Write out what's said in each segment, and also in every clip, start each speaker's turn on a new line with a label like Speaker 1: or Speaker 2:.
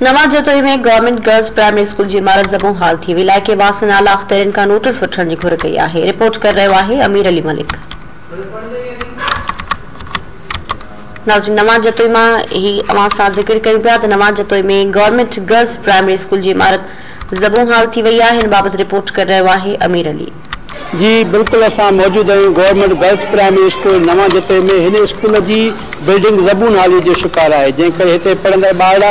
Speaker 1: नवा जतोई में government girls primary school की इमारत ज़बूं हाल थी विला के वासन आला अख्तरन का नोटिस वठण की घुर कई है। रिपोर्ट कर रहे है अमीर अली मलिक। नाज़रीन, नवा जतोई में ही अवां सां जिक्र कयूं पिया त नवा जतोई में गवर्नमेंट गर्ल्स प्राइमरी स्कूल की इमारत ज़बूं हाल थी वई है। इन बाबत रिपोर्ट कर रहे है अमीर अली।
Speaker 2: जी बिल्कुल, अस मौजूद आहियूं गवर्नमेंट गर्ल्स प्राइमरी स्कूल नवा जतोई में। इन स्कूल की बिल्डिंग ज़बून हाली जो शिकार है, जैं करे हिते पढ़ंदड़ ॿार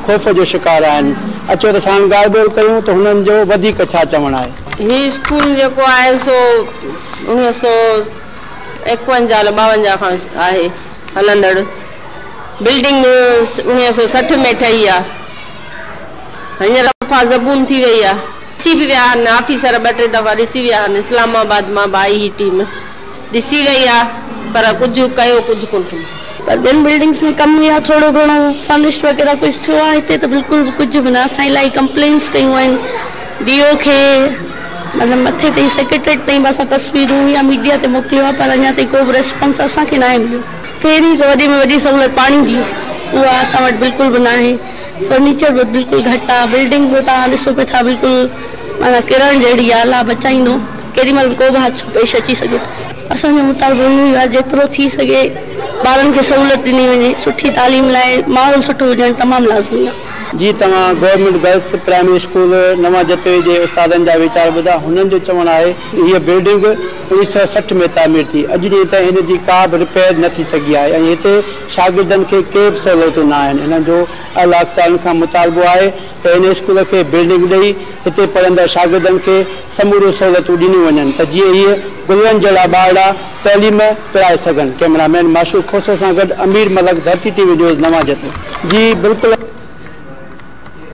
Speaker 2: खौफ जो शिकार आहिनि। अचो त असां ॻाल्हि ॿोल कयूं त हुननि जो वधीक छा चवणु आहे।
Speaker 3: ही स्कूल जेको आहे सो 1951-52 खां आहे हलंदड़। बिल्डिंग 1960 में ठही आहे। हींअर दफ़ा ज़बून थी वई आहे। ॾिसी बि विया आहिनि ऑफिसर, 2-3 दफ़ा ॾिसी विया आहिनि। इस्लामाबाद मां आई ही टीम ॾिसी वई आहे, पर कुझु कयो कुझु कोन थियो।
Speaker 4: पर ॿियनि बिल्डिंग्स में कम या थोड़ो घणो फर्निश वगैरह कुछ थियो आहे। हिते त बिल्कुल कुछ भी ना। असां इलाही कंप्लेंट्स कयूं आहिनि डीओ खे, मतलब मथे ताईं सेक्रेटरीट ताईं बस तस्वीरूं या मीडिया ते मोकिलियो आहे, पर अञा ताईं को बि रिस्पॉन्स असांखे न आहे मिलियो। पहिरीं त वॾी में वॾी सहूलियत पाणी जी, उहा असां वटि बिल्कुल बि न आहे। फर्नीचर भी बिल्कुल घटि आहे। बिल्डिंग भी तव्हां ॾिसो पिया था बिल्कुल माना किरण जहिड़ी आला बचाईंदो, केॾी महिल बि को बि हादसो पेश अची सघे। असांजो मुतालबो इहो आहे जेतिरो थी सघे ॿारनि खे सहूलियत ॾिनी वञे। सुठी तालीम लाइ माहौल सुठो हुजणु तमामु लाज़मी आहे।
Speaker 2: जी तव्हां गवर्नमेंट गर्ल्स प्राइमरी स्कूल नवा जतोई जे उस्तादनि जा वीचार ॿुधा। हुननि जो चवणु आहे हीअ बिल्डिंग 1960 में तामीर थी, अॼु ॾींहं ताईं हिन जी का बि रिपेयर न थी सघी आहे। ऐं हिते शागिर्दनि खे के बि सहूलियतूं न आहिनि। हिन जो अला अख़्तारनि खां मुतालबो आहे त हिन स्कूल खे बिल्डिंग ॾेई हिते पढ़ंदड़ शागिर्दनि खे समूरियूं सहूलियतूं ॾिनियूं वञनि त जीअं हीअ गुलनि जहिड़ा ॿार तइलीम पिराए सघनि। कैमरामैन माशूक खोसो सां गॾु अमीर मलक, धरती टीवी न्यूज़ नवा जतोई। जी बिल्कुलु।